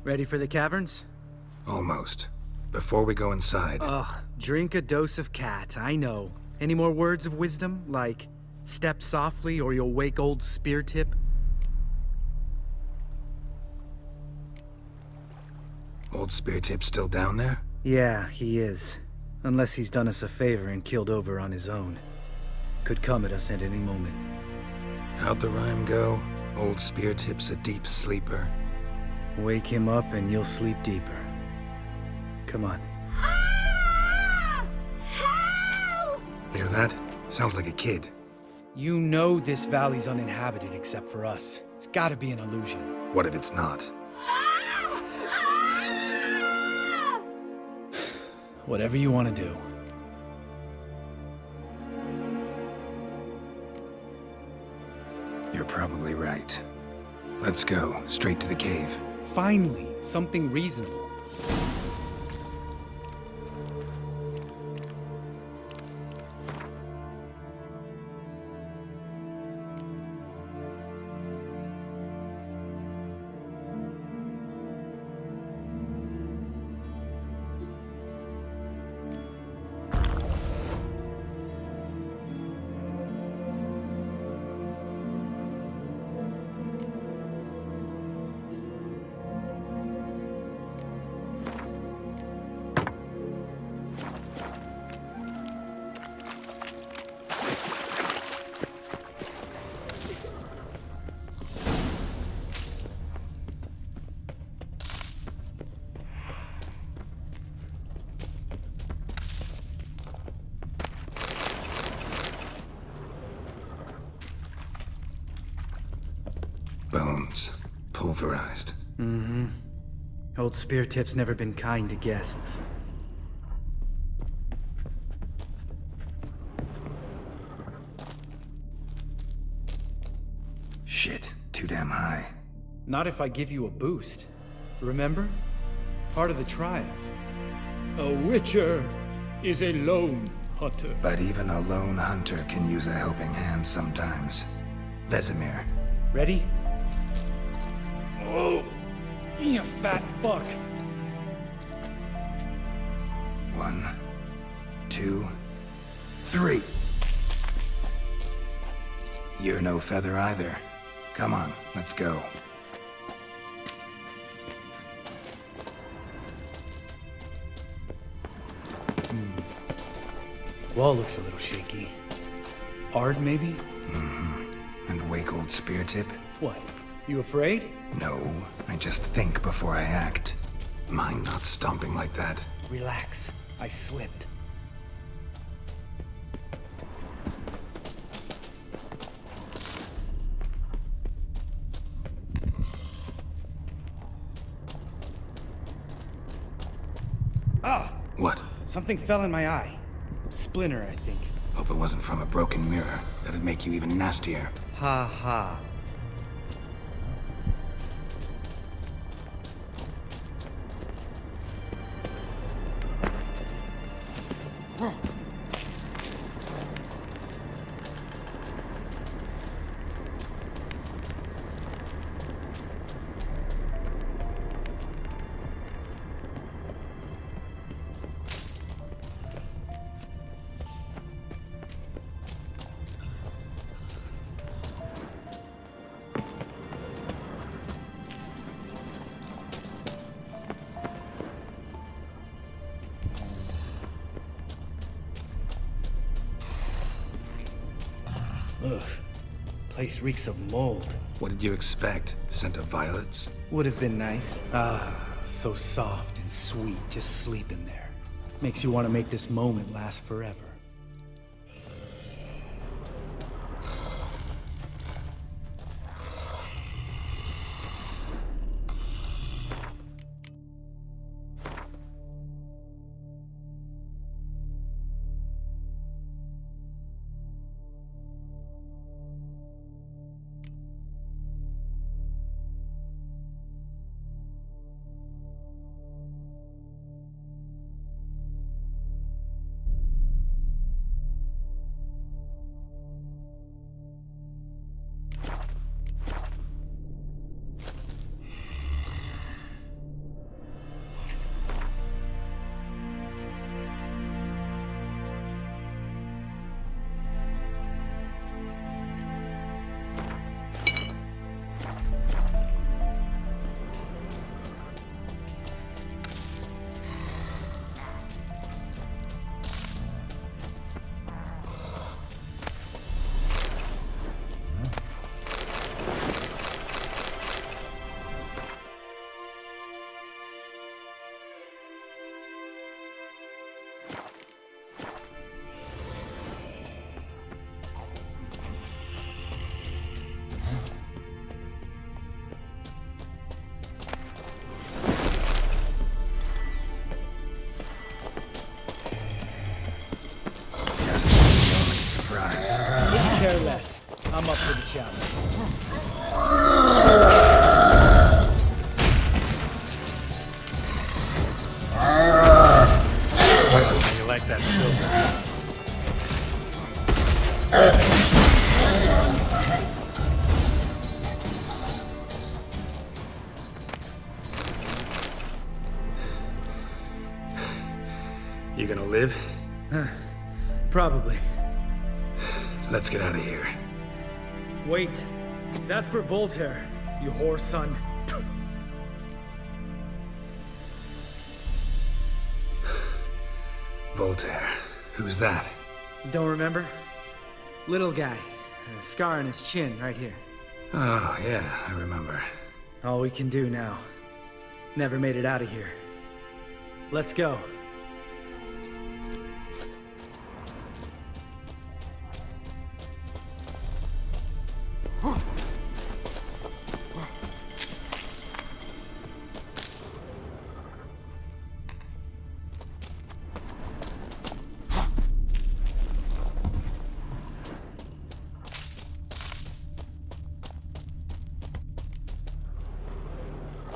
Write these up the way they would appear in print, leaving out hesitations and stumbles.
Ready for the caverns? Almost. Before we go inside... Ugh, drink a dose of cat, I know. Any more words of wisdom, like, step softly or you'll wake old Spear Tip? Old Spear Tip's still down there? Yeah, he is. Unless he's done us a favor and killed over on his own. Could come at us at any moment. How'd the rhyme go? Old Spear Tip's a deep sleeper. Wake him up and you'll sleep deeper. Come on. Ah! Help! Hear that? Sounds like a kid. You know this valley's uninhabited except for us. It's gotta be an illusion. What if it's not? Ah! Ah! Whatever you want to do. You're probably right. Let's go, straight to the cave. Finally, something reasonable. Bones. Pulverized. Mm-hmm. Old Spear Tip's never been kind to guests. Shit, too damn high. Not if I give you a boost. Remember? Part of the trials. A witcher is a lone hunter. But even a lone hunter can use a helping hand sometimes. Vesemir. Ready? Oh, you fat fuck. 1, 2, 3. You're no feather either. Come on, let's go. Wall looks a little shaky. Ard, maybe? And wake old Spear Tip? What? You afraid? No, I just think before I act. Mind not stomping like that. Relax. I slipped. Ah! What? Something fell in my eye. Splinter, I think. Hope it wasn't from a broken mirror. That'd make you even nastier. Ha ha. Ugh. Place reeks of mold. What did you expect? Scent of violets? Would have been nice. Ah, so soft and sweet, just sleeping there. Makes you want to make this moment last forever. mishap. How you like that silver? You gonna live? Probably. Let's get out of here. Wait. That's for Voltaire, you whore son. Voltaire. Who's that? Don't remember? Little guy. A scar on his chin, right here. Oh, yeah, I remember. All we can do now. Never made it out of here. Let's go.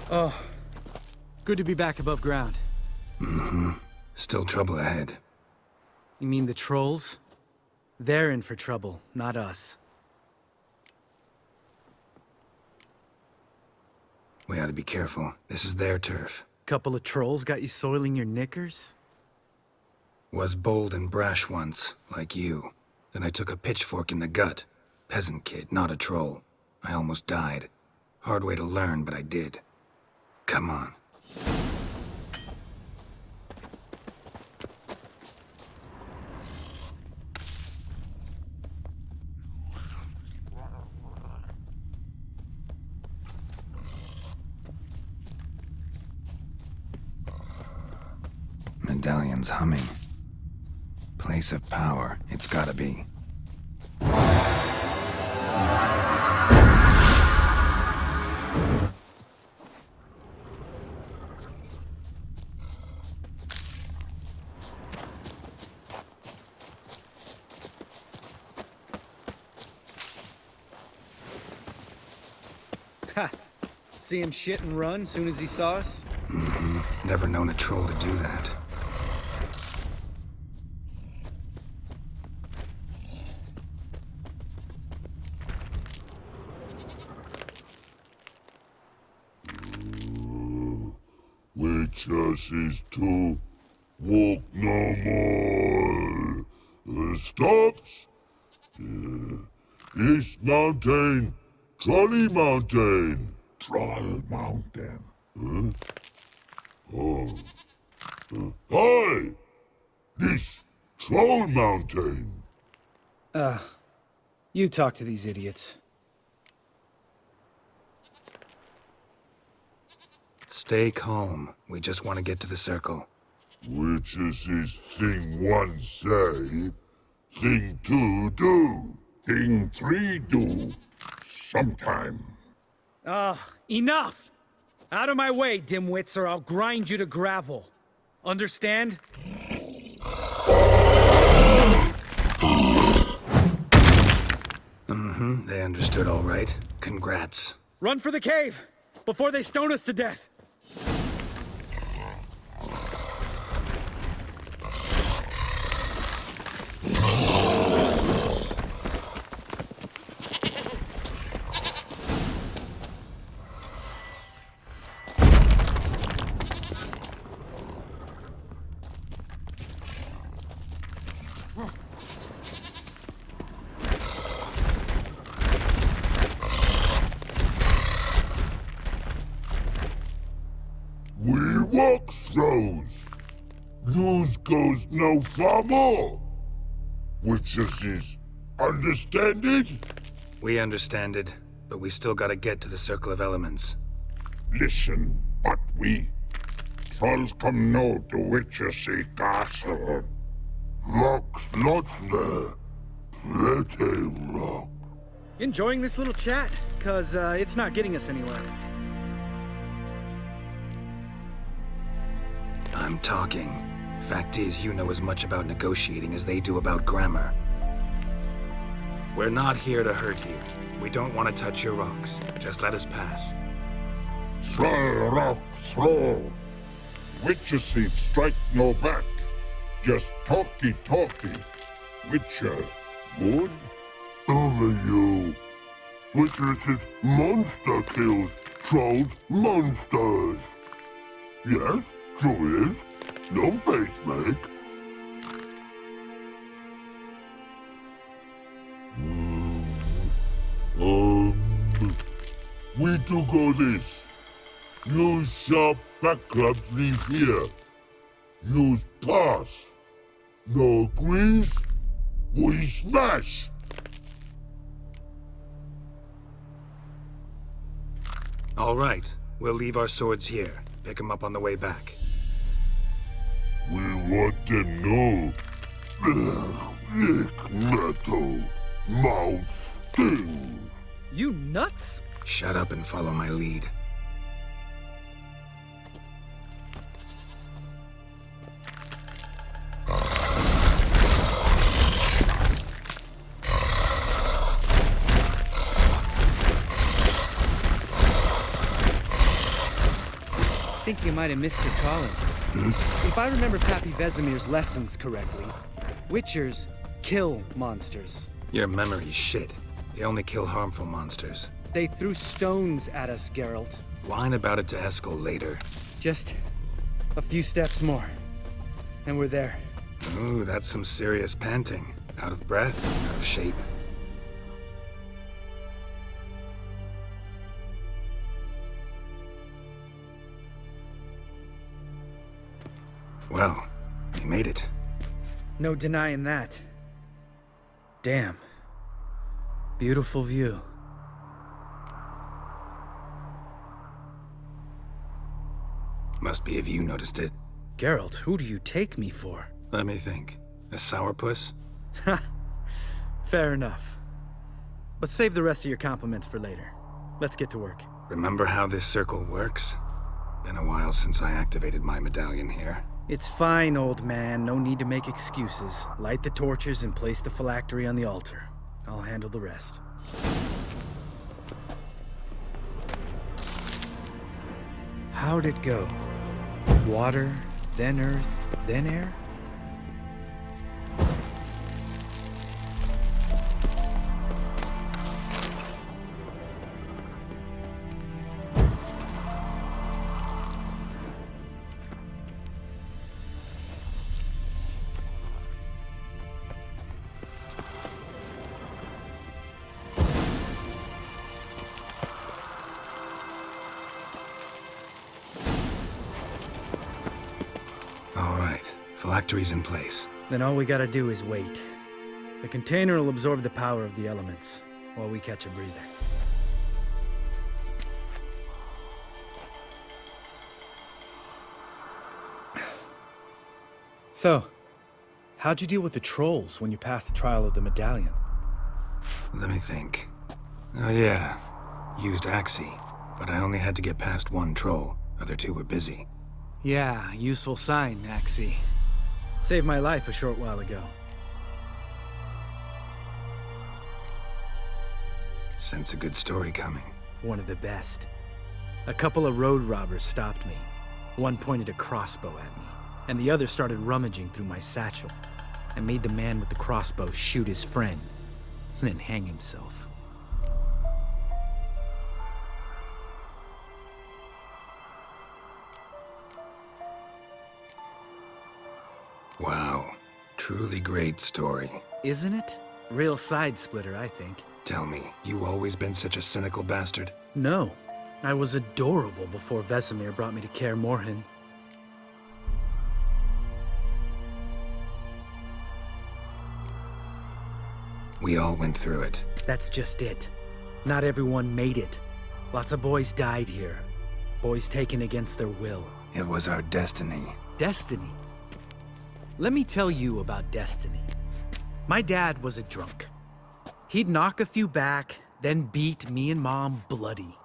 Oh, good to be back above ground. Mm-hmm. Still trouble ahead. You mean the trolls? They're in for trouble, not us. We ought to be careful. This is their turf. Couple of trolls got you soiling your knickers? Was bold and brash once, like you. Then I took a pitchfork in the gut. Peasant kid, not a troll. I almost died. Hard way to learn, but I did. Come on. Medallion's humming. Place of power, it's gotta be. Ha! See him shit and run soon as he saw us? Mm-hmm. Never known a troll to do that. Witches is to walk no more. Stops. East Mountain, Trolley Mountain. Troll Mountain. Oh. Hi! This Troll Mountain. You talk to these idiots. Stay calm. We just want to get to the circle. Witches is thing one say, thing two do, thing three do, sometime. Enough! Out of my way, dimwits, or I'll grind you to gravel. Understand? Mm-hmm. They understood all right. Congrats. Run for the cave! Before they stone us to death! We walk throws. News goes no far more. Witches is understand it? We understand it, but we still gotta get to the Circle of Elements. Listen, but we trolls come no to Witches castle. Rocks lots there. Pretty rock. Enjoying this little chat? Cause, it's not getting us anywhere. I'm talking. Fact is, you know as much about negotiating as they do about grammar. We're not here to hurt you. We don't want to touch your rocks. Just let us pass. Troll rock throw. Witcher thief strike no back. Just talky. Witcher, good? Only you. Witcher is monster kills. Trolls monsters. Yes, true is. No face make. We do go this. Use sharp back clubs leave here. Use pass. No agrees? We smash! All right. We'll leave our swords here. Pick them up on the way back. We want them know. Lick metal. Mouth stings. You nuts? Shut up and follow my lead. I think you might have missed your calling. If I remember Pappy Vesemir's lessons correctly, Witchers kill monsters. Your memory's shit. They only kill harmful monsters. They threw stones at us, Geralt. Whine about it to Eskel later. Just a few steps more, and we're there. Ooh, that's some serious panting. Out of breath, out of shape. Well, we made it. No denying that. Damn. Beautiful view. Must be if you noticed it. Geralt, who do you take me for? Let me think. A sourpuss? Fair enough. But save the rest of your compliments for later. Let's get to work. Remember how this circle works? Been a while since I activated my medallion here. It's fine, old man. No need to make excuses. Light the torches and place the phylactery on the altar. I'll handle the rest. How'd it go? Water, then earth, then air? Phylactery's in place. Then all we gotta do is wait. The container will absorb the power of the elements, while we catch a breather. So, how'd you deal with the trolls when you passed the trial of the medallion? Let me think. Oh yeah, used Axii, but I only had to get past one troll. Other two were busy. Yeah, useful sign, Axii. Saved my life a short while ago. Sense a good story coming. One of the best. A couple of road robbers stopped me. One pointed a crossbow at me, and the other started rummaging through my satchel, and made the man with the crossbow shoot his friend, and then hang himself. Wow. Truly great story. Isn't it? Real side splitter, I think. Tell me, you always been such a cynical bastard? No. I was adorable before Vesemir brought me to Kaer Morhen. We all went through it. That's just it. Not everyone made it. Lots of boys died here. Boys taken against their will. It was our destiny. Destiny? Let me tell you about destiny. My dad was a drunk. He'd knock a few back, then beat me and Mom bloody.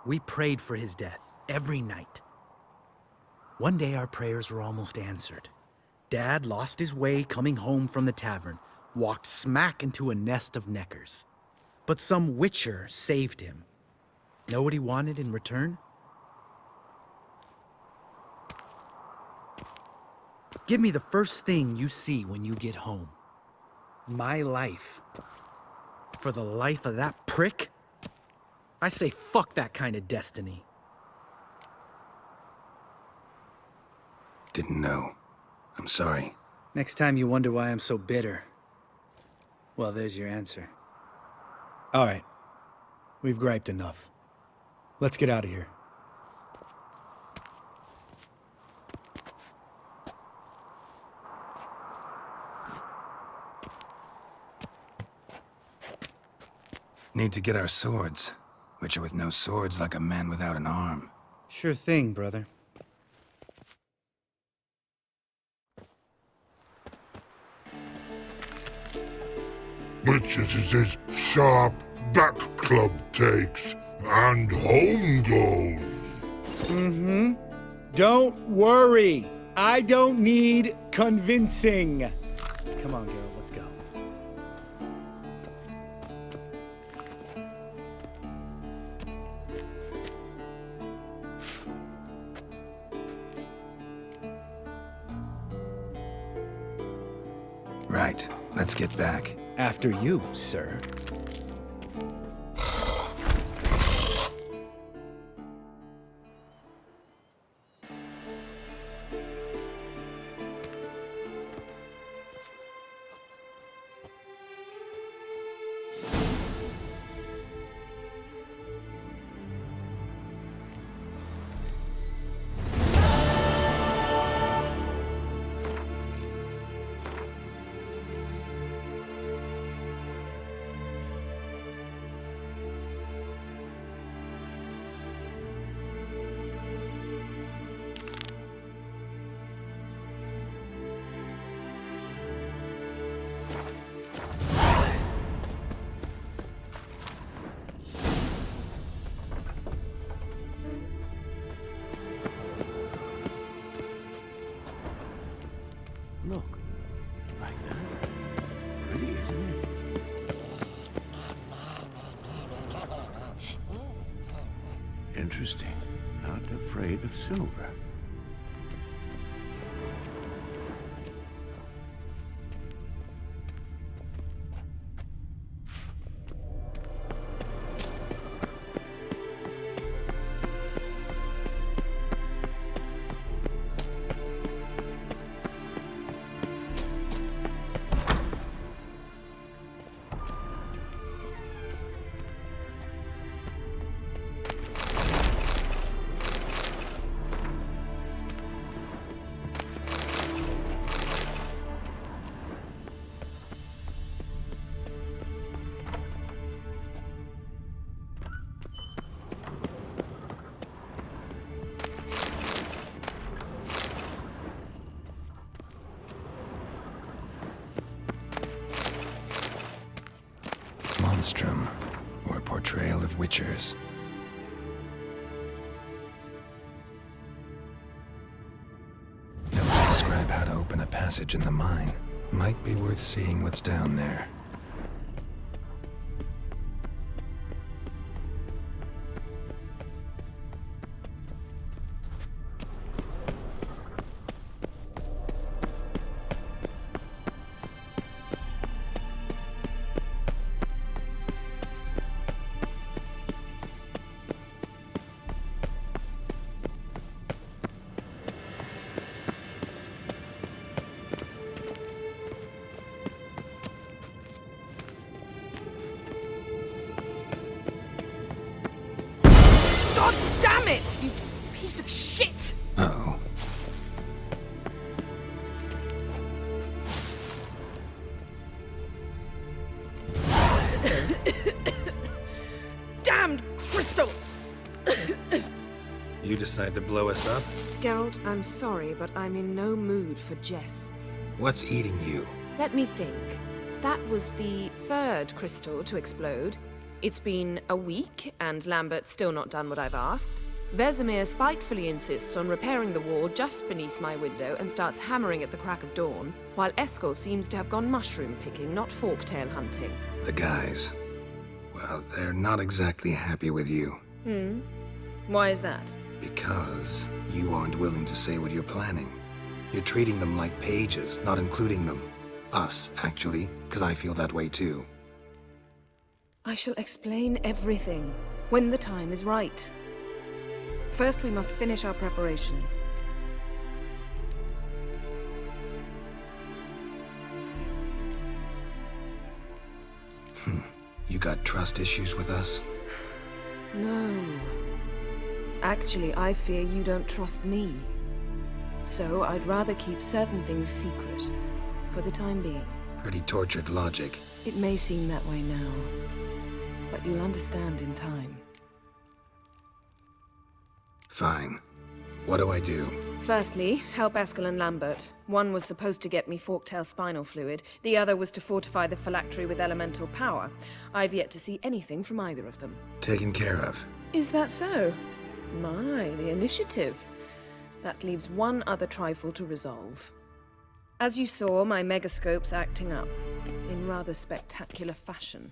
We prayed for his death every night. One day our prayers were almost answered. Dad lost his way coming home from the tavern, walked smack into a nest of neckers. But some witcher saved him. Know what he wanted in return? Give me the first thing you see when you get home. My life. For the life of that prick? I say fuck that kind of destiny. Didn't know. I'm sorry. Next time you wonder why I'm so bitter, well, there's your answer. All right. We've griped enough. Let's get out of here. Need to get our swords. Witcher with no swords like a man without an arm. Sure thing, brother. Witches is his sharp back club takes, and home goes. Don't worry. I don't need convincing. Come on, Geralt, let's go. Right. Let's get back. After you, sir. Look, like that. Pretty, isn't it? Interesting. Not afraid of silver. Monstrum, or a portrayal of witchers. Notes describe how to open a passage in the mine. Might be worth seeing what's down there. God damn it, you piece of shit! Uh-oh. Damned crystal! You decide to blow us up? Geralt, I'm sorry, but I'm in no mood for jests. What's eating you? Let me think. That was the third crystal to explode. It's been a week, and Lambert's still not done what I've asked. Vesemir spitefully insists on repairing the wall just beneath my window and starts hammering at the crack of dawn, while Eskel seems to have gone mushroom picking, not forktail hunting. The guys. Well, they're not exactly happy with you. Why is that? Because you aren't willing to say what you're planning. You're treating them like pages, not including them. Us, actually, because I feel that way too. I shall explain everything when the time is right. First, we must finish our preparations. You got trust issues with us? No. Actually, I fear you don't trust me. So, I'd rather keep certain things secret, for the time being. Pretty tortured logic. It may seem that way now, but you'll understand in time. Fine. What do I do? Firstly, help Eskel and Lambert. One was supposed to get me forktail spinal fluid, the other was to fortify the phylactery with elemental power. I've yet to see anything from either of them. Taken care of. Is that so? My, the initiative. That leaves one other trifle to resolve. As you saw, my megascope's acting up, in rather spectacular fashion.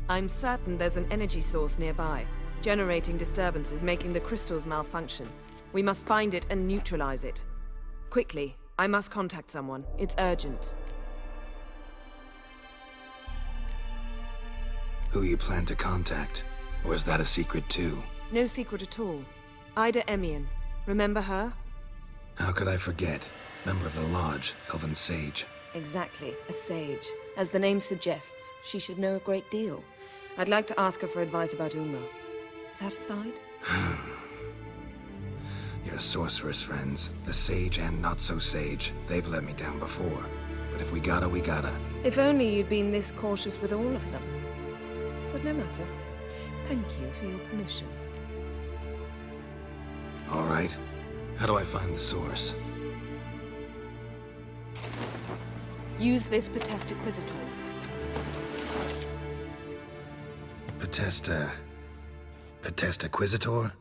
I'm certain there's an energy source nearby, generating disturbances, making the crystals malfunction. We must find it and neutralize it. Quickly, I must contact someone. It's urgent. Who you plan to contact? Or is that a secret too? No secret at all. Ida Emian. Remember her? How could I forget? Member of the Lodge, Elven Sage. Exactly, a sage. As the name suggests, she should know a great deal. I'd like to ask her for advice about Uma. Satisfied? Your sorceress friends, the sage and not-so-sage, they've let me down before. But if we gotta, we gotta. If only you'd been this cautious with all of them. But no matter. Thank you for your permission. All right. How do I find the source? Use this Potestaquisitor. Potestaquisitor?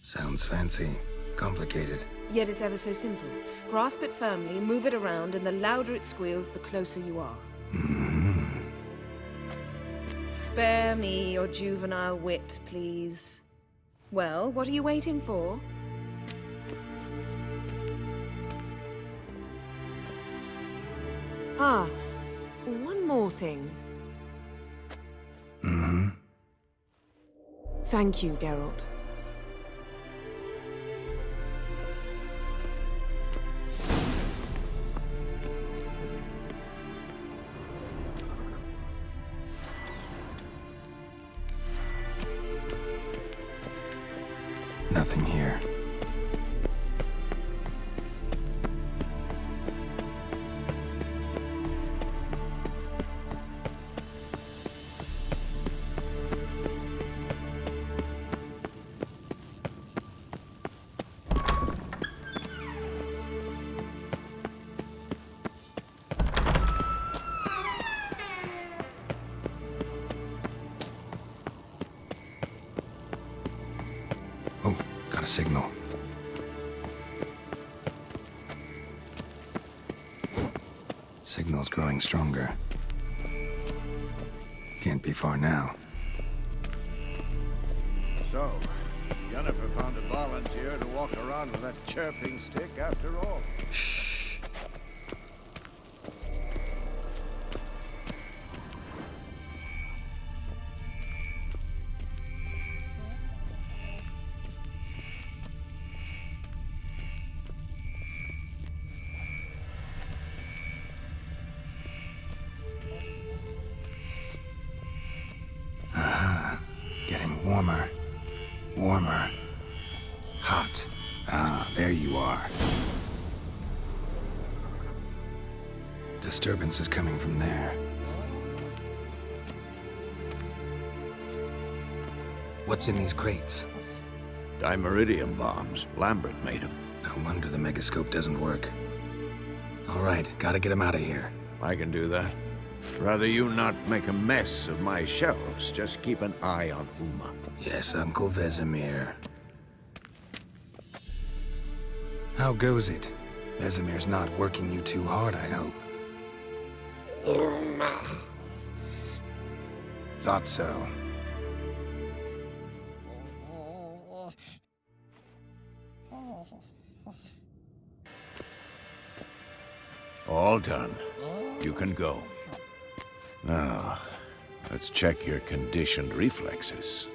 Sounds fancy. Complicated. Yet it's ever so simple. Grasp it firmly, move it around, and the louder it squeals, the closer you are. Spare me your juvenile wit, please. Well, what are you waiting for? Ah, one more thing. Thank you, Geralt. Nothing here. Oh, got a signal. Signal's growing stronger. Can't be far now. So, Jennifer found a volunteer to walk around with that chirping stick after all. Shh. Getting warmer. Warmer. Hot. Ah, there you are. Disturbance is coming from there. What's in these crates? Dimeridium bombs. Lambert made them. No wonder the megascope doesn't work. All right, gotta get him out of here. I can do that. Rather you not make a mess of my shelves. Just keep an eye on Uma. Yes, Uncle Vesemir. How goes it? Vesemir's not working you too hard, I hope. Thought so. All done. You can go. Now, let's check your conditioned reflexes.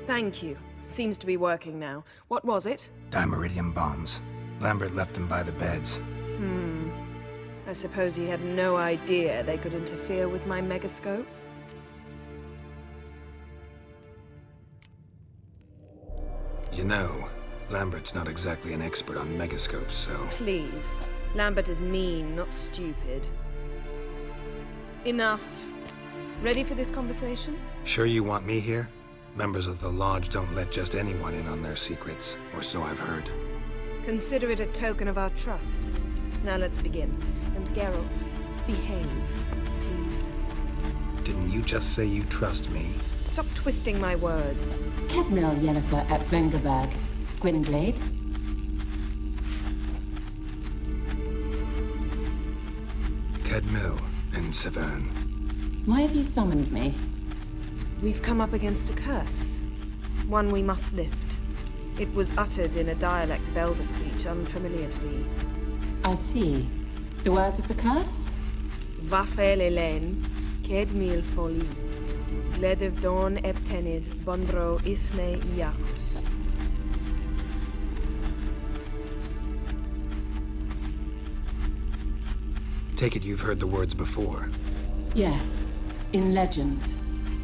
Thank you. Seems to be working now. What was it? Dimeridium bombs. Lambert left them by the beds. I suppose he had no idea they could interfere with my megascope? You know, Lambert's not exactly an expert on megascopes, so... Please. Lambert is mean, not stupid. Enough. Ready for this conversation? Sure you want me here? Members of the Lodge don't let just anyone in on their secrets, or so I've heard. Consider it a token of our trust. Now let's begin. And Geralt, behave, please. Didn't you just say you trust me? Stop twisting my words. Kedmil Yennefer at Vengerberg. Gwynblade. Kedmil and Severn. Why have you summoned me? We've come up against a curse. One we must lift. It was uttered in a dialect of Elder speech unfamiliar to me. I see. The words of the curse? Vafel Elaine, Kedmil Foli, Gledev Don Eptenid, Bondro Isne Iacus. Take it you've heard the words before. Yes, in legends.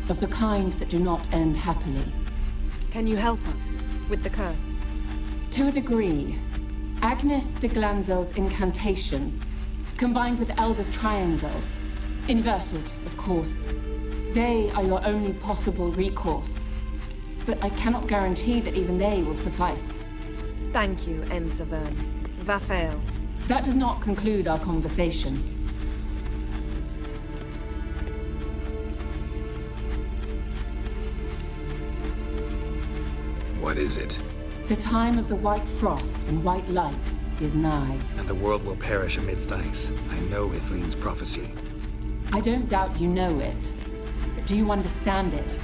Of the kind that do not end happily. Can you help us with the curse? To a degree. Agnes de Glanville's incantation, combined with Elder's triangle, inverted, of course. They are your only possible recourse. But I cannot guarantee that even they will suffice. Thank you, Severn. Vafel. That does not conclude our conversation. What is it? The time of the white frost and white light is nigh. And the world will perish amidst ice. I know Ithleen's prophecy. I don't doubt you know it. But do you understand it?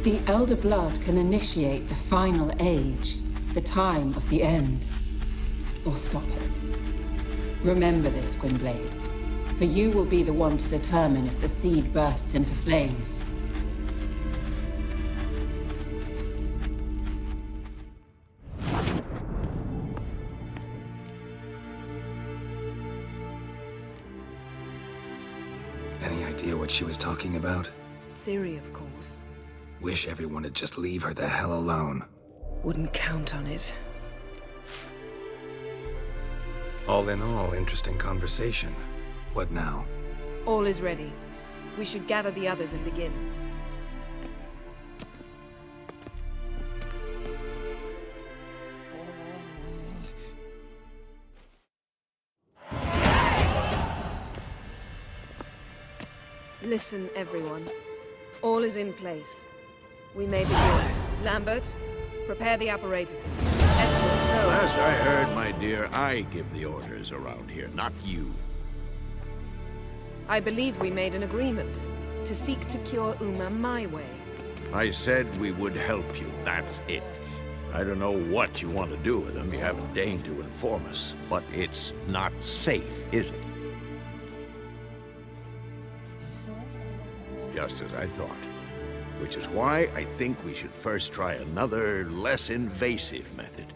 The Elder Blood can initiate the final age, the time of the end. Or stop it. Remember this, Gwynblade. For you will be the one to determine if the seed bursts into flames. Any idea what she was talking about? Ciri, of course. Wish everyone would just leave her the hell alone. Wouldn't count on it. All in all, interesting conversation. What now? All is ready. We should gather the others and begin. Listen, everyone. All is in place. We may begin. Lambert, prepare the apparatuses. Escort, go. Last I heard, my dear, I give the orders around here, not you. I believe we made an agreement to seek to cure Uma my way. I said we would help you, that's it. I don't know what you want to do with them, you haven't deigned to inform us, but it's not safe, is it? Just as I thought. Which is why I think we should first try another, less invasive method.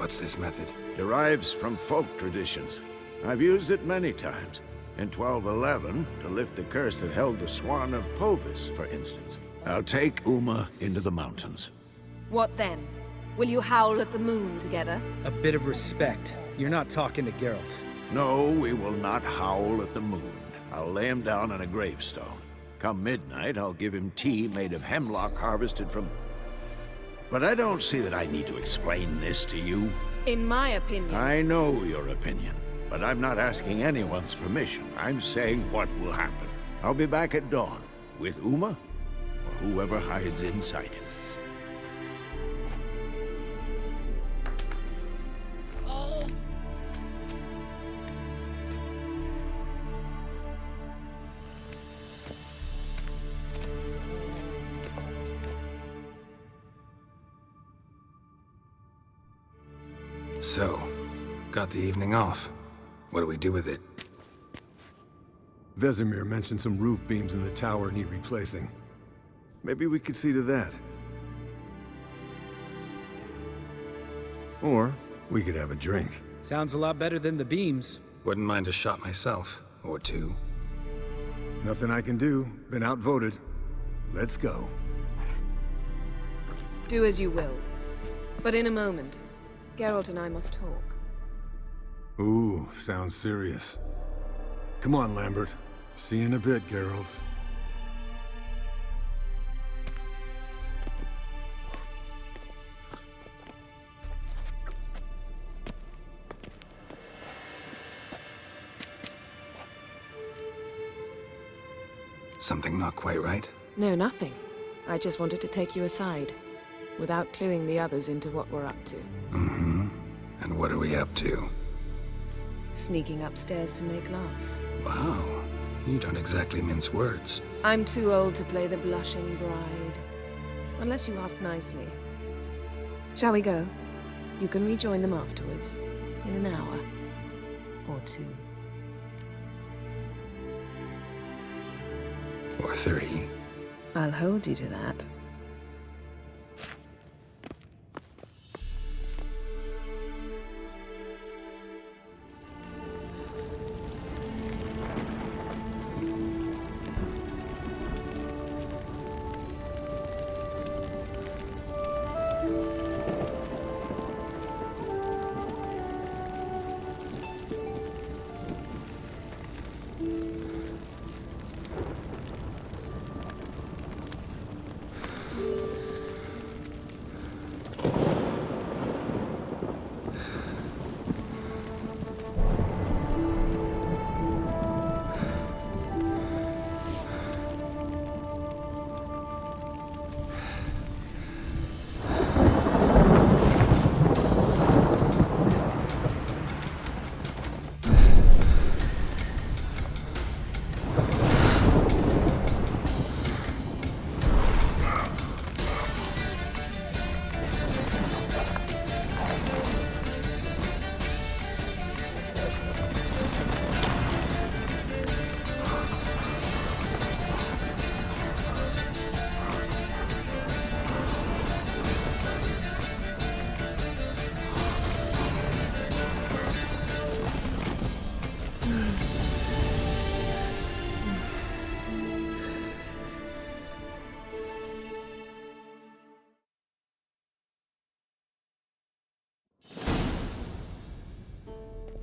What's this method? Derives from folk traditions. I've used it many times. In 1211, to lift the curse that held the Swan of Povis, for instance. I'll take Uma into the mountains. What then? Will you howl at the moon together? A bit of respect. You're not talking to Geralt. No, we will not howl at the moon. I'll lay him down on a gravestone. Come midnight, I'll give him tea made of hemlock harvested from... But I don't see that I need to explain this to you. In my opinion... I know your opinion, but I'm not asking anyone's permission. I'm saying what will happen. I'll be back at dawn, with Uma, or whoever hides inside him. So, got the evening off. What do we do with it? Vesemir mentioned some roof beams in the tower need replacing. Maybe we could see to that. Or we could have a drink. Sounds a lot better than the beams. Wouldn't mind a shot myself, or two. Nothing I can do. Been outvoted. Let's go. Do as you will. But in a moment, Geralt and I must talk. Ooh, sounds serious. Come on, Lambert. See you in a bit, Geralt. Something not quite right? No, nothing. I just wanted to take you aside, without cluing the others into what we're up to. Mm-hmm. And what are we up to? Sneaking upstairs to make love. Wow. You don't exactly mince words. I'm too old to play the blushing bride. Unless you ask nicely. Shall we go? You can rejoin them afterwards. In an hour. Or two. Or three. I'll hold you to that.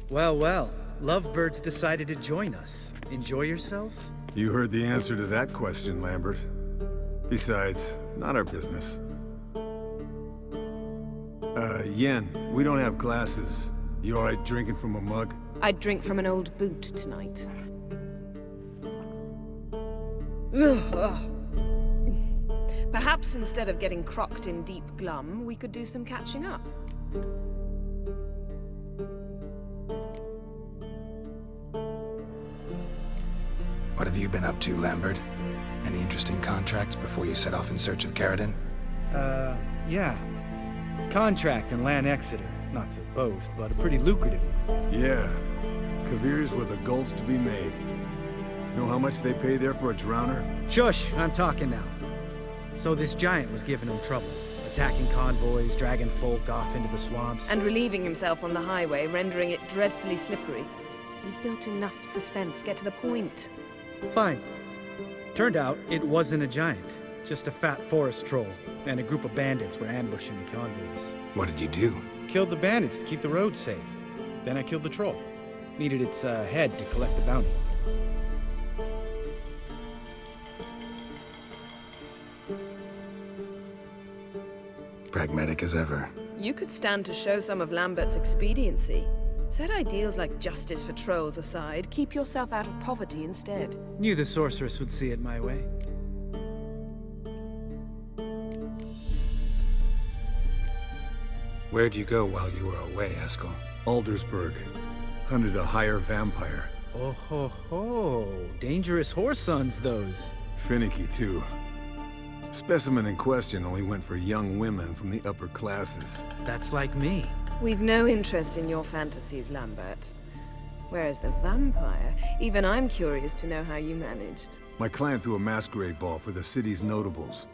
Well, well. Lovebirds decided to join us. Enjoy yourselves? You heard the answer to that question, Lambert. Besides, not our business. Yen, we don't have glasses. You alright drinking from a mug? I'd drink from an old boot tonight. Perhaps instead of getting crocked in deep glum, we could do some catching up. What have you been up to, Lambert? Any interesting contracts before you set off in search of Caradon? Yeah. Contract in Lan Exeter. Not to boast, but a pretty lucrative one. Yeah. Kavir's were the golds to be made. Know how much they pay there for a drowner? Shush! I'm talking now. So this giant was giving him trouble. A attacking convoys, dragging folk off into the swamps. And relieving himself on the highway, rendering it dreadfully slippery. You've built enough suspense. Get to the point. Fine. Turned out it wasn't a giant, just a fat forest troll, and a group of bandits were ambushing the convoys. What did you do? Killed the bandits to keep the roads safe. Then I killed the troll. Needed its head to collect the bounty. Pragmatic as ever. You could stand to show some of Lambert's expediency. Set ideals like justice for trolls aside, keep yourself out of poverty instead. Knew the sorceress would see it my way. Where'd you go while you were away, Eskel? Aldersburg. Hunted a higher vampire. Oh ho ho. Dangerous horse sons, those. Finicky, too. Specimen in question only went for young women from the upper classes. That's like me. We've no interest in your fantasies, Lambert. Whereas the vampire, even I'm curious to know how you managed. My clan threw a masquerade ball for the city's notables,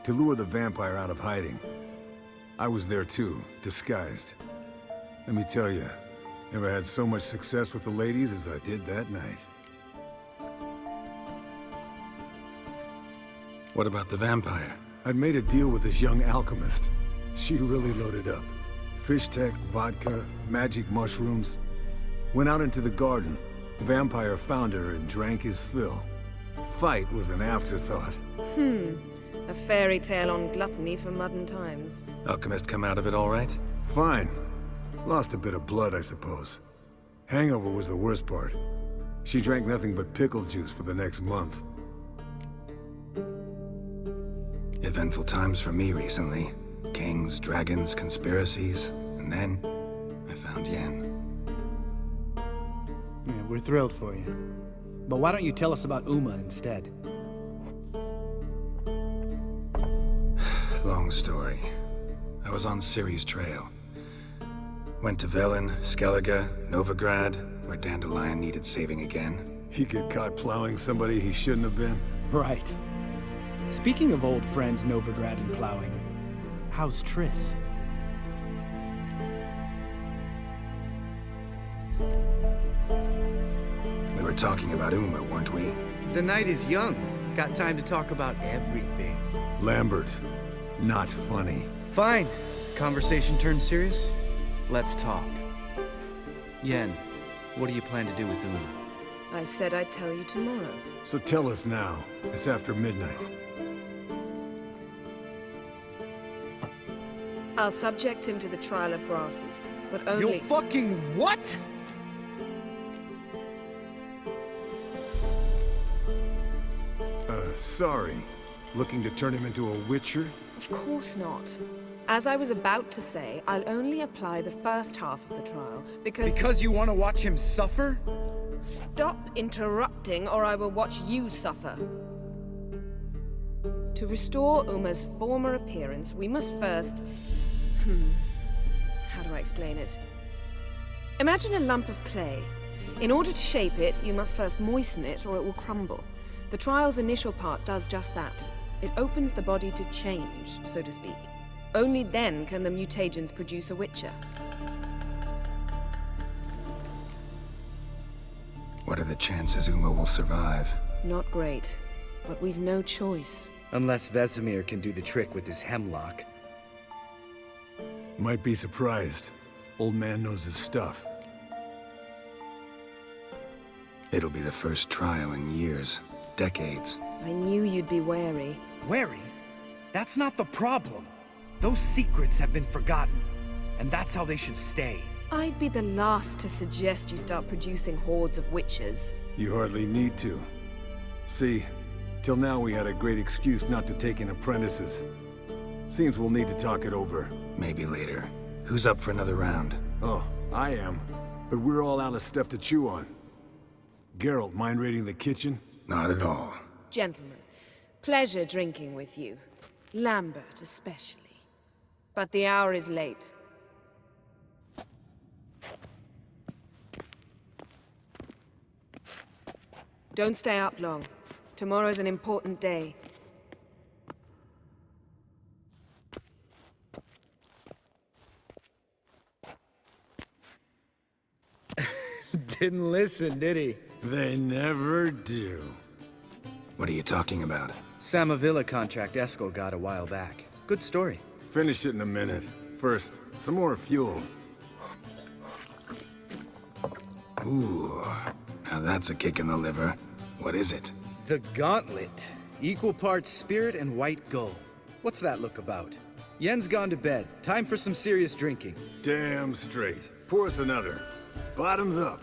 to lure the vampire out of hiding. I was there too, disguised. Let me tell you, never had so much success with the ladies as I did that night. What about the vampire? I'd made a deal with this young alchemist. She really loaded up. Fish tech, vodka, magic mushrooms. Went out into the garden. Vampire found her and drank his fill. Fight was an afterthought. A fairy tale on gluttony for modern times. Alchemist come out of it all right? Fine. Lost a bit of blood, I suppose. Hangover was the worst part. She drank nothing but pickle juice for the next month. Eventful times for me recently. Kings, dragons, conspiracies, and then I found Yen. Yeah, we're thrilled for you. But why don't you tell us about Uma instead? Long story. I was on Ciri's trail. Went to Velen, Skellige, Novigrad, where Dandelion needed saving again. He get caught plowing somebody he shouldn't have been. Right. Speaking of old friends Novigrad and plowing, how's Triss? We were talking about Uma, weren't we? The night is young. Got time to talk about everything. Lambert, not funny. Fine. Conversation turned serious? Let's talk. Yen, what do you plan to do with Uma? I said I'd tell you tomorrow. So tell us now. It's after midnight. I'll subject him to the trial of grasses, but only— You'll fucking what? Sorry. Looking to turn him into a witcher? Of course not. As I was about to say, I'll only apply the first half of the trial, because— Because you want to watch him suffer? Stop interrupting, or I will watch you suffer. To restore Uma's former appearance, we must first— How do I explain it? Imagine a lump of clay. In order to shape it, you must first moisten it, or it will crumble. The trial's initial part does just that. It opens the body to change, so to speak. Only then can the mutagens produce a witcher. What are the chances Uma will survive? Not great, but we've no choice. Unless Vesemir can do the trick with his hemlock. Might be surprised. Old man knows his stuff. It'll be the first trial in years. Decades. I knew you'd be wary. Wary? That's not the problem. Those secrets have been forgotten, and that's how they should stay. I'd be the last to suggest you start producing hordes of witches. You hardly need to. See, till now we had a great excuse not to take in apprentices. Seems we'll need to talk it over. Maybe later. Who's up for another round? Oh, I am. But we're all out of stuff to chew on. Geralt, mind raiding the kitchen? Not at all. Gentlemen, pleasure drinking with you. Lambert especially. But the hour is late. Don't stay up long. Tomorrow's an important day. Didn't listen, did he? They never do. What are you talking about? Samavilla contract Eskel got a while back. Good story. Finish it in a minute. First, some more fuel. Ooh, now that's a kick in the liver. What is it? The Gauntlet. Equal parts spirit and white gull. What's that look about? Yen's gone to bed. Time for some serious drinking. Damn straight. Pour us another. Bottoms up.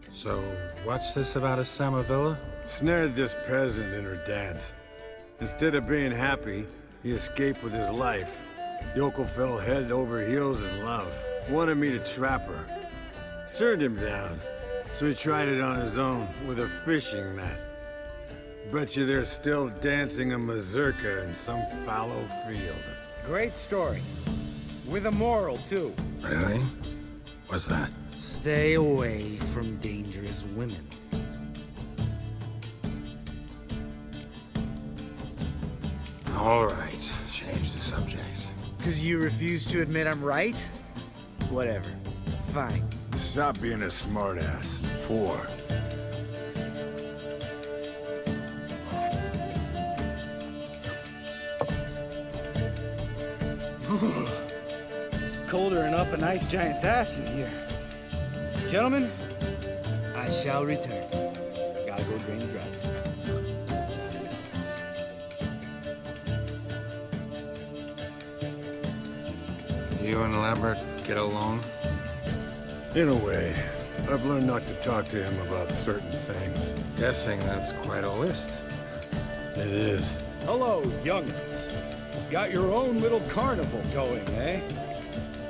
So, what's this about a Samavilla? Snared this peasant in her dance. Instead of being happy, he escaped with his life. Yokel fell head over heels in love. Wanted me to trap her. Turned him down. So he tried it on his own with a fishing net. Bet you they're still dancing a mazurka in some fallow field. Great story. With a moral, too. Really? What's that? Stay away from dangerous women. All right, change the subject. 'Cause you refuse to admit I'm right? Whatever. Fine. Stop being a smartass. Poor. Colder and up a nice giant's ass in here. Gentlemen, I shall return. Gotta go drain the driveway. You and Lambert get along? In a way. I've learned not to talk to him about certain things. Guessing that's quite a list. It is. Hello, young'uns. Got your own little carnival going, eh?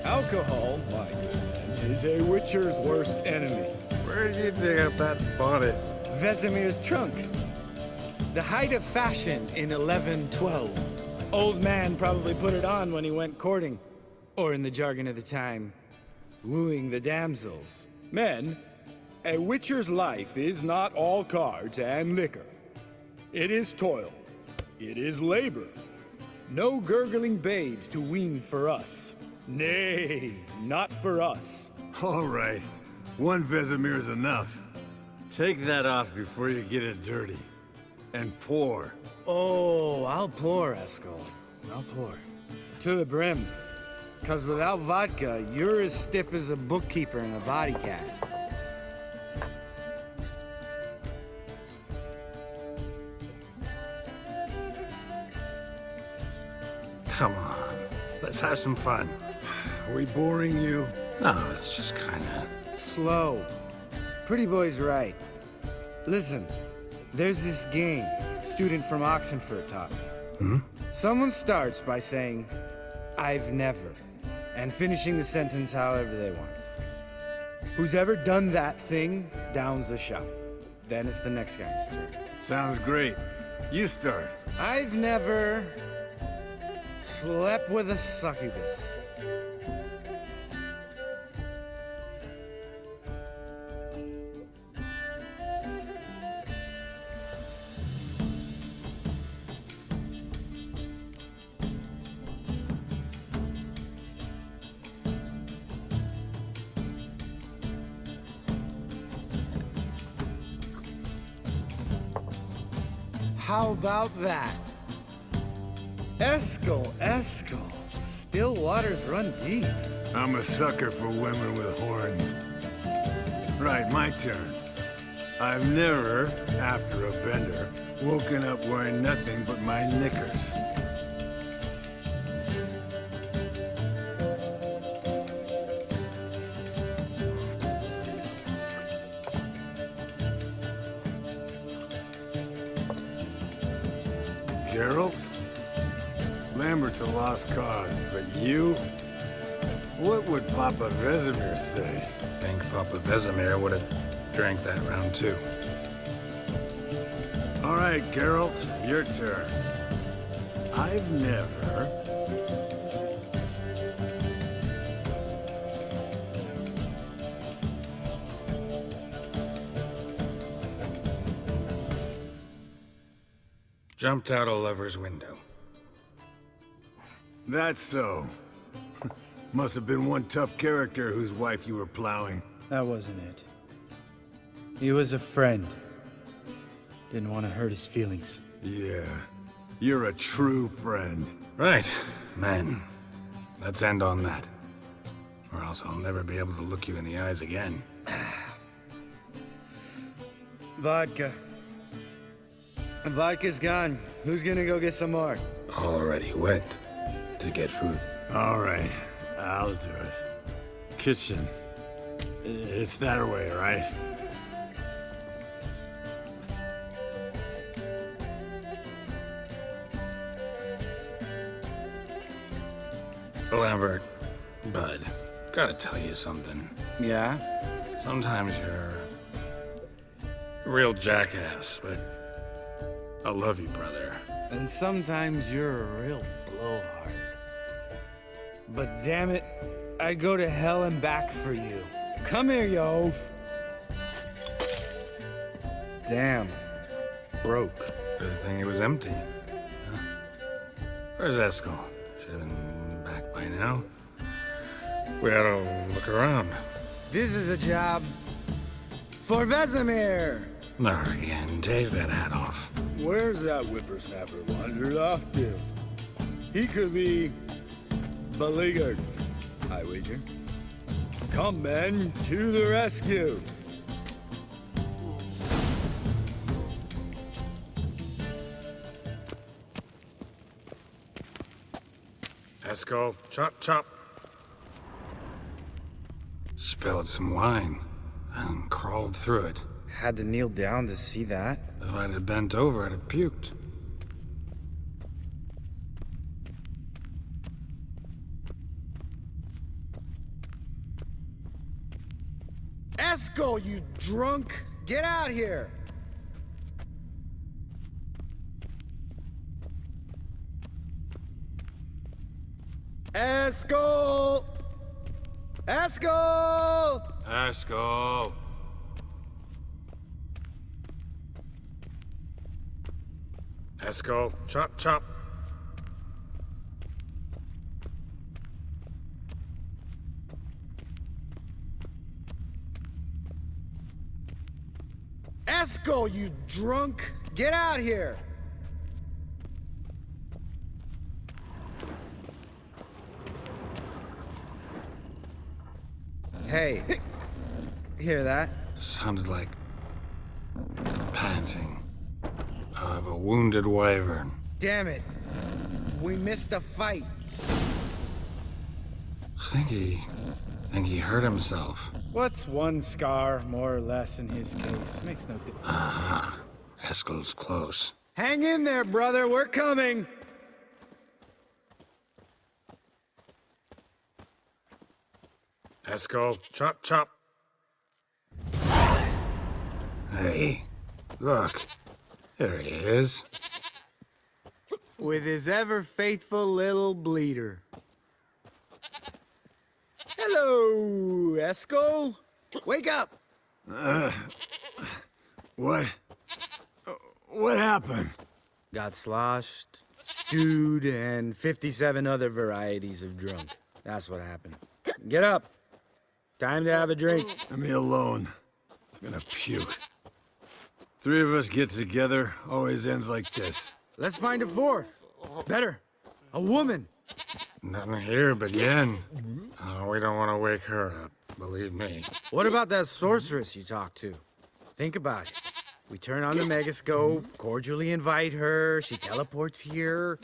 Alcohol, my good man, is a witcher's worst enemy. Where did you dig up that bonnet? Vesemir's trunk. The height of fashion in 1112. Old man probably put it on when he went courting. Or in the jargon of the time, wooing the damsels. Men, a witcher's life is not all cards and liquor. It is toil. It is labor. No gurgling babes to wean for us. Nay, not for us. All right. One Vesemir's enough. Take that off before you get it dirty. And pour. Oh, I'll pour, Eskel. I'll pour. To the brim. 'Cause without vodka, you're as stiff as a bookkeeper in a body cast. Come on, let's have some fun. Are we boring you? No, it's just kinda... Slow. Pretty boy's right. Listen, there's this game student from Oxenfurt taught me. Someone starts by saying, I've never, and finishing the sentence however they want. Who's ever done that thing downs a shot. Then it's the next guy's turn. Sounds great. You start. I've never slept with a succubus. How about that? Eskel. Still waters run deep. I'm a sucker for women with horns. Right, my turn. I've never, after a bender, woken up wearing nothing but my knickers. Geralt? Lambert's a lost cause, but you? What would Papa Vesemir say? Think Papa Vesemir would have drank that round too. All right, Geralt, your turn. I've never... Jumped out a lover's window. That's so. Must have been one tough character whose wife you were plowing. That wasn't it. He was a friend. Didn't want to hurt his feelings. Yeah. You're a true friend. Right, man. Let's end on that. Or else I'll never be able to look you in the eyes again. Vodka. Vodka's gone. Who's gonna go get some more? Already went to get food. All right, I'll do it. Kitchen. It's that way, right? Lambert, bud, gotta tell you something. Yeah? Sometimes you're a real jackass, but I love you, brother. And sometimes you're a real blowhard. But damn it, I'd go to hell and back for you. Come here, you oaf. Damn. Broke. Good thing it was empty. Huh? Where's Eskel? Should have been back by now. We ought to look around. This is a job for Vesemir. Not again. Take that hat off. Where's that whippersnapper wandered off to? He could be beleaguered, I wager. Come, men, to the rescue. Eskel, chop, chop. Spilled some wine and crawled through it. Had to kneel down to see that. If I'd have bent over, I'd have puked. Eskel, you drunk! Get out here! Eskel! Eskel! Eskel! Eskel, chop, chop. Eskel, you drunk! Get out here! Hey, hear that? Sounded like panting of a wounded wyvern. Damn it! We missed a fight. Think he hurt himself. What's one scar, more or less, in his case? Makes no difference. Aha. Eskel's close. Hang in there, brother. We're coming. Eskel, chop, chop. Hey, look. There he is. With his ever-faithful little bleeder. Hello, Eskel. Wake up. What? What happened? Got sloshed, stewed, and 57 other varieties of drunk. That's what happened. Get up. Time to have a drink. Leave me alone. I'm gonna puke. Three of us get together, always ends like this. Let's find a fourth. Better. A woman. Nothing here but Yen. Oh, we don't want to wake her up, believe me. What about that sorceress you talked to? Think about it. We turn on the megascope, cordially invite her, she teleports here.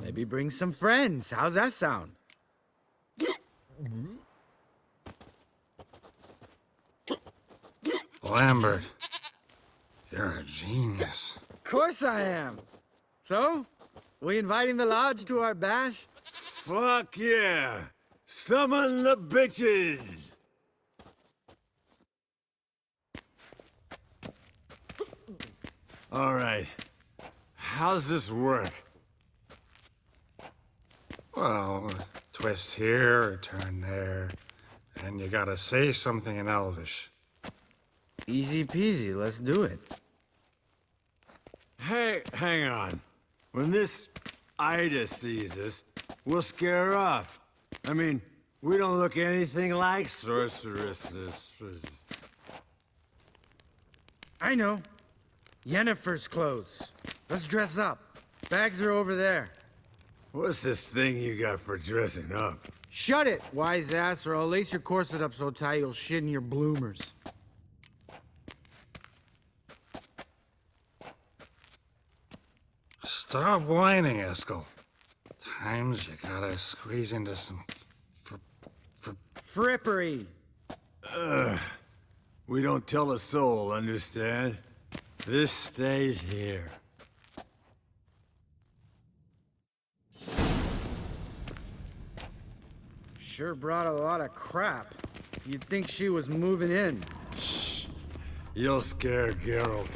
Maybe bring some friends. How's that sound? Lambert, you're a genius. Of course I am. So, we inviting the lodge to our bash? Fuck yeah! Summon the bitches! All right. How's this work? Well, twist here, a turn there, and you gotta say something in Elvish. Easy peasy, let's do it. Hey, hang on. When this Ida sees us, we'll scare her off. I mean, we don't look anything like sorceresses. I know. Yennefer's clothes. Let's dress up. Bags are over there. What's this thing you got for dressing up? Shut it, wise ass, or I'll lace your corset up so tight you'll shit in your bloomers. Stop whining, Eskel. Times you gotta squeeze into some frippery. We don't tell a soul, understand? This stays here. Sure brought a lot of crap. You'd think she was moving in. Shh. You'll scare Geralt.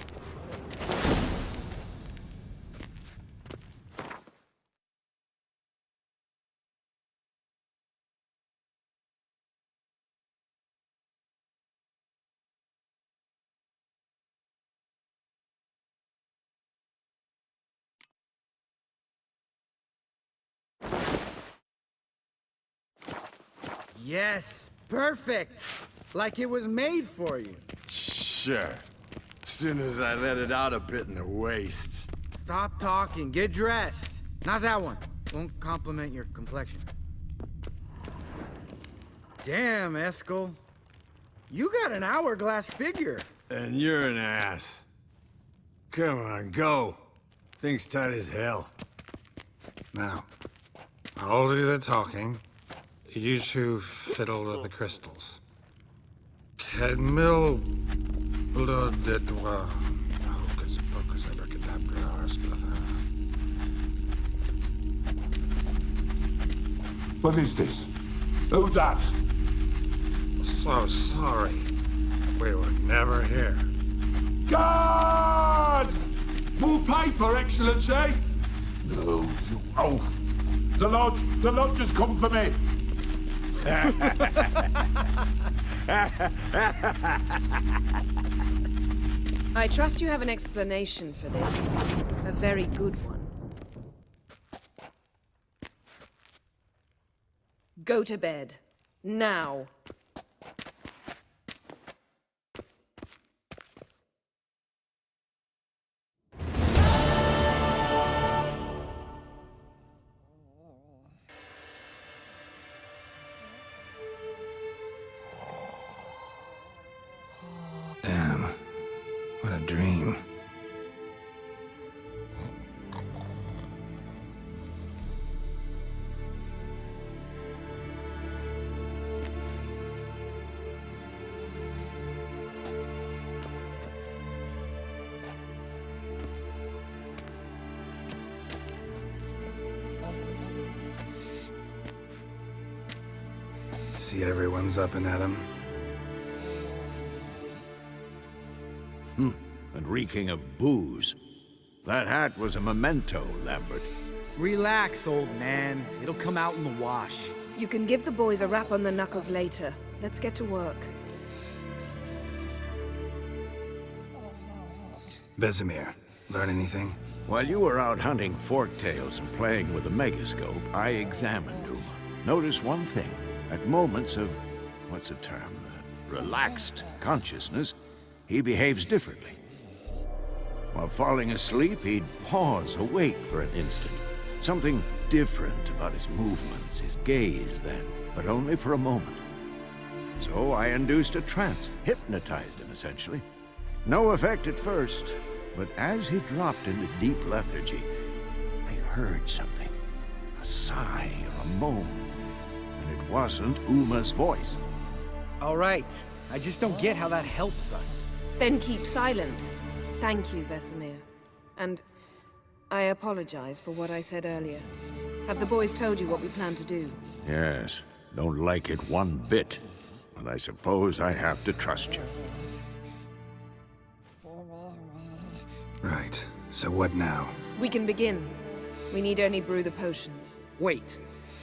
Yes, perfect. Like it was made for you. Sure. Soon as I let it out a bit in the waist. Stop talking, get dressed. Not that one. Won't compliment your complexion. Damn, Eskel. You got an hourglass figure. And you're an ass. Come on, go. Thing's tight as hell. Now, I'll do the talking. You two fiddle with the crystals. Cadmil blood de doigt. Hocus pocus abracadabra arsplatha. What is this? Who's that? So sorry. We were never here. Guards! More paper, Excellency! No, you oaf. The lodge has come for me. I trust you have an explanation for this. A very good one. Go to bed. Now. Damn. What a dream. See everyone's up and at 'em. And reeking of booze. That hat was a memento, Lambert. Relax, old man. It'll come out in the wash. You can give the boys a rap on the knuckles later. Let's get to work. Vesemir, learn anything? While you were out hunting forktails and playing with the megascope, I examined Uma. Notice one thing. At moments of, what's the term, relaxed consciousness, he behaves differently. While falling asleep, he'd pause, awake for an instant. Something different about his movements, his gaze then, but only for a moment. So I induced a trance, hypnotized him essentially. No effect at first, but as he dropped into deep lethargy, I heard something. A sigh or a moan. And it wasn't Uma's voice. All right. I just don't get how that helps us. Then keep silent. Thank you, Vesemir. And I apologize for what I said earlier. Have the boys told you what we plan to do? Yes, don't like it one bit. But I suppose I have to trust you. Right. So what now? We can begin. We need only brew the potions. Wait,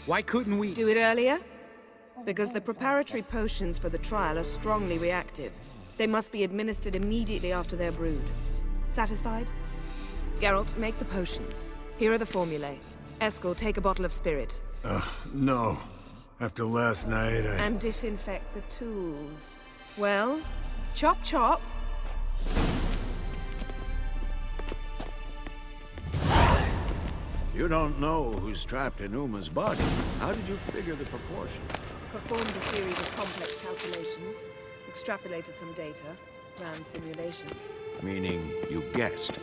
why couldn't we? Do it earlier? Because the preparatory potions for the trial are strongly reactive. They must be administered immediately after they're brewed. Satisfied? Geralt, make the potions. Here are the formulae. Eskel, take a bottle of spirit. No. After last night, And disinfect the tools. Well, chop chop. You don't know who's trapped in Uma's body. How did you figure the proportion? Performed a series of complex calculations, extrapolated some data, ran simulations. Meaning you guessed.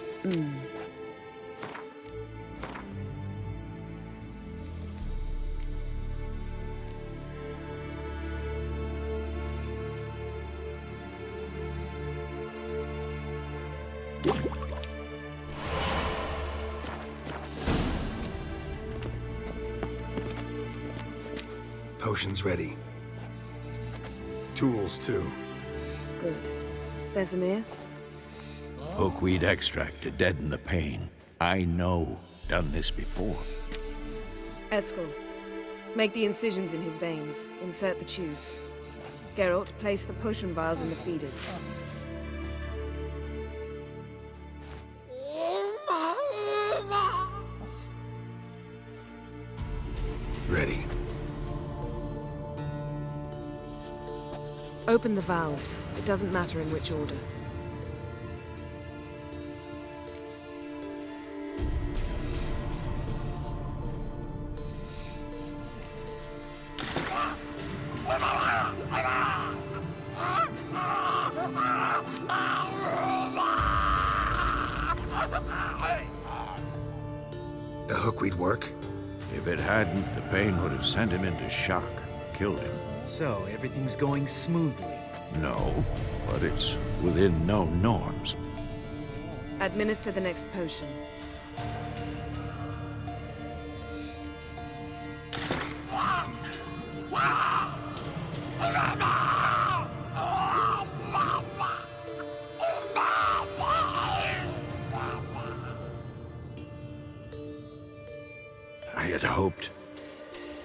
Potions ready. tools too. Good. Vesemir? Hookweed extract to deaden the pain. I know. Done this before. Eskel, make the incisions in his veins. Insert the tubes. Geralt, place the potion vials in the feeders. Ready. Open the valves. It doesn't matter in which order. The hookweed work? If it hadn't, the pain would have sent him into shock, killed him. So, everything's going smoothly. No, but it's within known norms. Administer the next potion.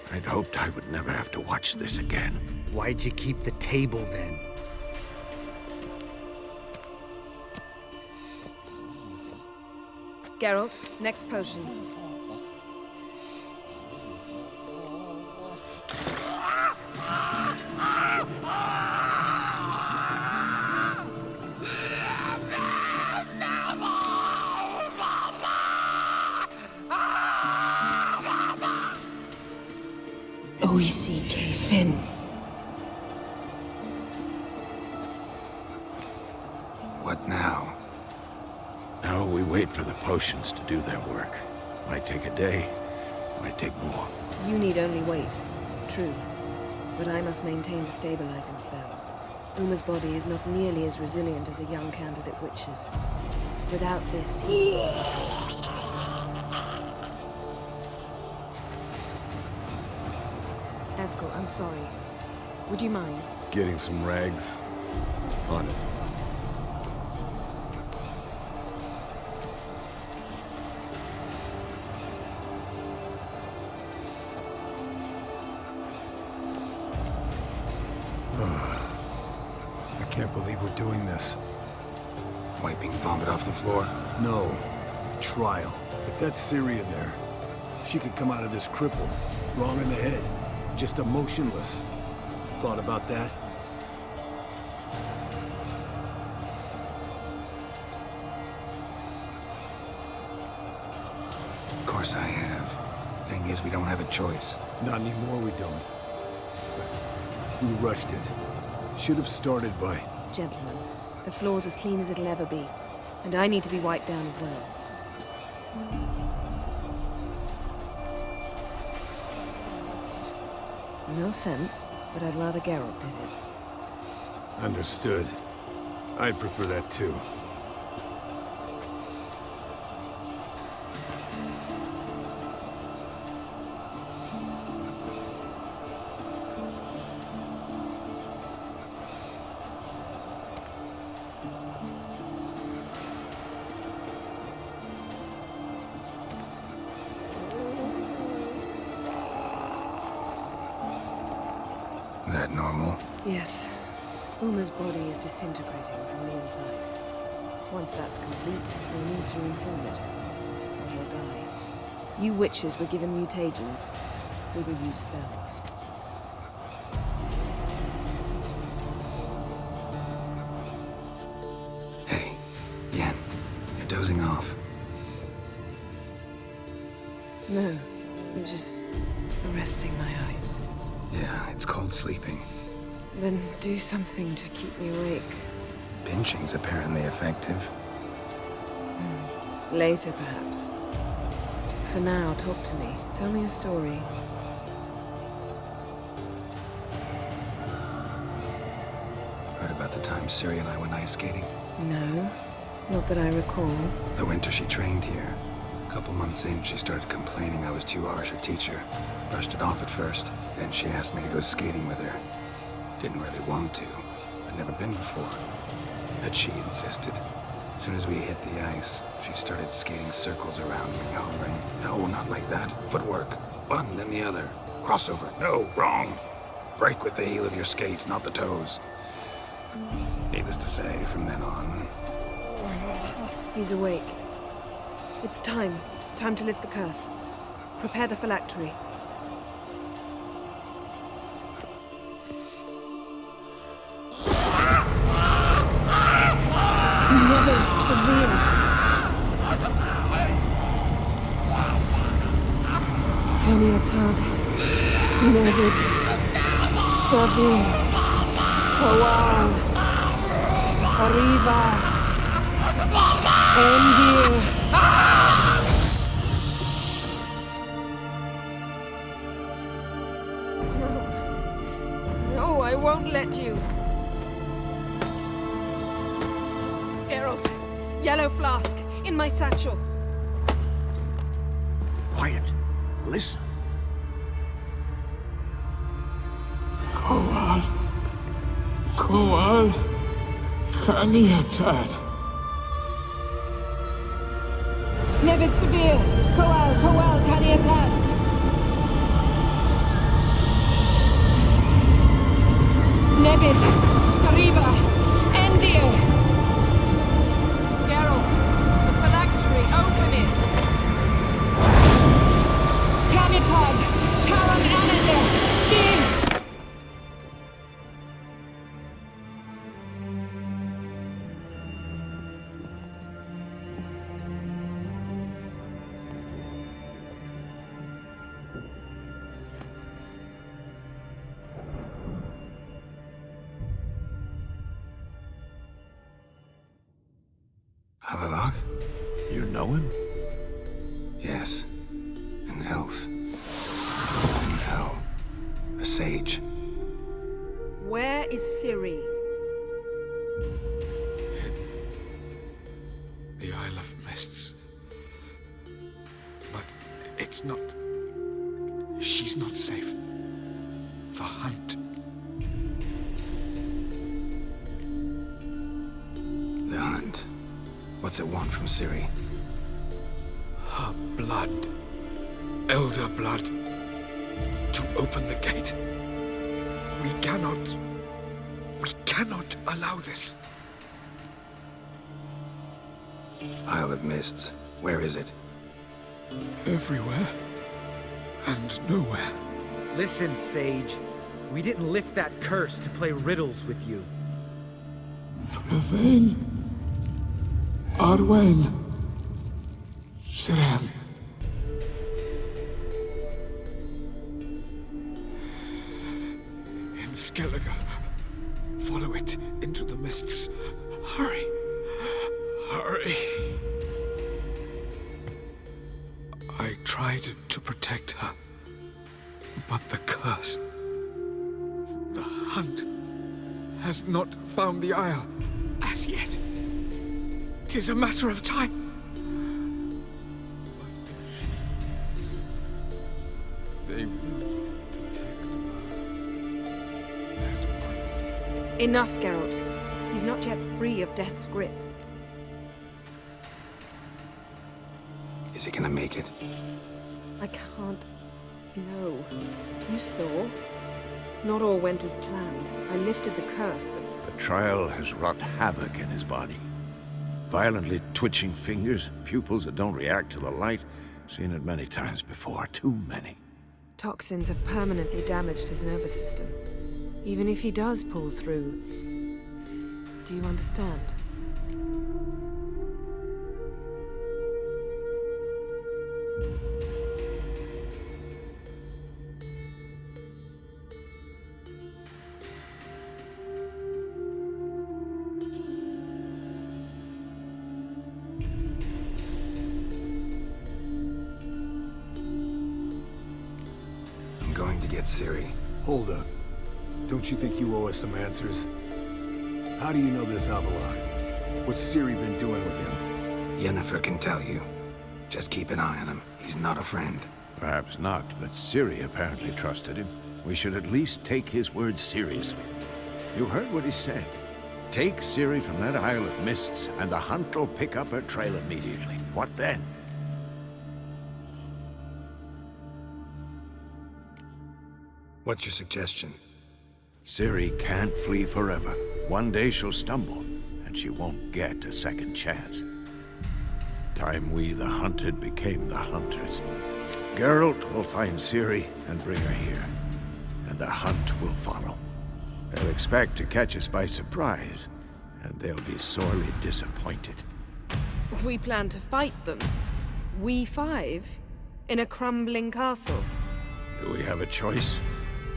I'd hoped I would never have to watch this again. Why'd you keep the table then? Geralt, next potion. Fin. What now? Now we wait for the potions to do their work. Might take a day, might take more. You need only wait. True. But I must maintain the stabilizing spell. Uma's body is not nearly as resilient as a young candidate witch's. Without this, Eskel, I'm sorry. Would you mind? Getting some rags? On it. I can't believe we're doing this. Wiping vomit off the floor? No. The trial. If that's Ciri in there, she could come out of this crippled, wrong in the head. Just emotionless. Thought about that? Of course I have. Thing is, we don't have a choice. Not anymore, we don't. But we rushed it. Should have started by... Gentlemen, the floor's as clean as it'll ever be. And I need to be wiped down as well. No offense, but I'd rather Geralt did it. Understood. I'd prefer that too. that normal? Yes. Uma's body is disintegrating from the inside. Once that's complete, we'll need to reform it, or he'll die. You witches were given mutagens. We will use spells. Hey, Yen, you're dozing off. No, I'm just resting my eyes. Yeah, it's called sleeping. Then do something to keep me awake. Pinching's apparently effective. Later, perhaps. For now, talk to me. Tell me a story. Heard about the time Siri and I went ice skating? No, not that I recall. The winter she trained here. A couple months in, she started complaining I was too harsh a teacher. Brushed it off at first. Then she asked me to go skating with her. Didn't really want to. I'd never been before. But she insisted. As soon as we hit the ice, she started skating circles around me, hollering, "No, not like that. Footwork. One, then the other. Crossover. No, wrong. Break with the heel of your skate, not the toes." Needless to say, from then on... He's awake. It's time. Time to lift the curse. Prepare the phylactery. Never severe. Keniatag. Never severe. Kowal. Arriva. Endir. No, I won't let you. Geralt, yellow flask, in my satchel. Quiet. Listen. Kowal. Kowal. Kaniatad. Never severe. Kowal, Kaniatad. Nevid. Arriba. Endir. Geralt, the phylactery, open it! Kaniatad. Taran Anadir. Dis. Avalok? You know him? Yes. An elf. An hell. A sage. Where is Ciri? The Isle of Mists. But it's not... She's not safe. The hunt. The hunt. What's it want from Ciri? Her blood. Elder blood. To open the gate. We cannot allow this. Isle of Mists. Where is it? Everywhere. And nowhere. Listen, Sage. We didn't lift that curse to play riddles with you. Elaine. Arwen. Siran. In Skellige. Follow it into the mists. Hurry. Hurry. I tried to protect her. But the curse... The hunt... has not found the Isle as yet. 'Tis a matter of time. They will detect her. Enough, Geralt. He's not yet free of death's grip. Is he gonna make it? I can't... No. You saw? Not all went as planned. I lifted the curse, but... The trial has wrought havoc in his body. Violently twitching fingers, pupils that don't react to the light. Seen it many times before, too many. Toxins have permanently damaged his nervous system. Even if he does pull through... Do you understand? I'm going to get Ciri. Hold up. Don't you think you owe us some answers? How do you know this Avalok? What's Ciri been doing with him? Yennefer can tell you. Just keep an eye on him. He's not a friend. Perhaps not, but Ciri apparently trusted him. We should at least take his words seriously. You heard what he said. Take Ciri from that Isle of Mists, and the hunt will pick up her trail immediately. What then? What's your suggestion? Ciri can't flee forever. One day she'll stumble, and she won't get a second chance. Time we, the hunted, became the hunters. Geralt will find Ciri and bring her here, and the hunt will follow. They'll expect to catch us by surprise, and they'll be sorely disappointed. We plan to fight them. We five? In a crumbling castle? Do we have a choice?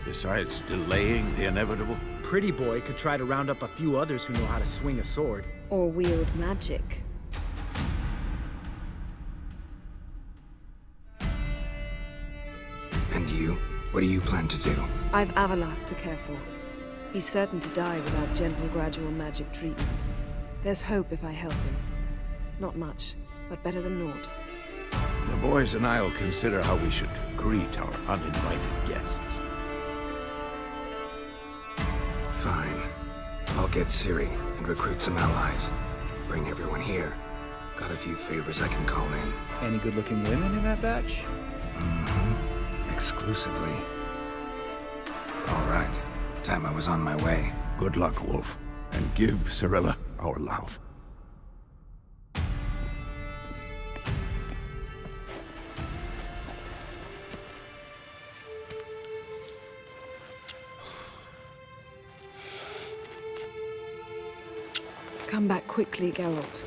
Besides delaying the inevitable? Pretty boy could try to round up a few others who know how to swing a sword. Or wield magic. And you? What do you plan to do? I've Avalok to care for. He's certain to die without gentle, gradual magic treatment. There's hope if I help him. Not much, but better than naught. The boys and I'll consider how we should greet our uninvited guests. Fine. I'll get Ciri and recruit some allies. Bring everyone here. Got a few favors I can call in. Any good-looking women in that batch? Mm-hmm. Exclusively. All right. Time I was on my way. Good luck, Wolf. And give Cirilla our love. Come back quickly, Geralt.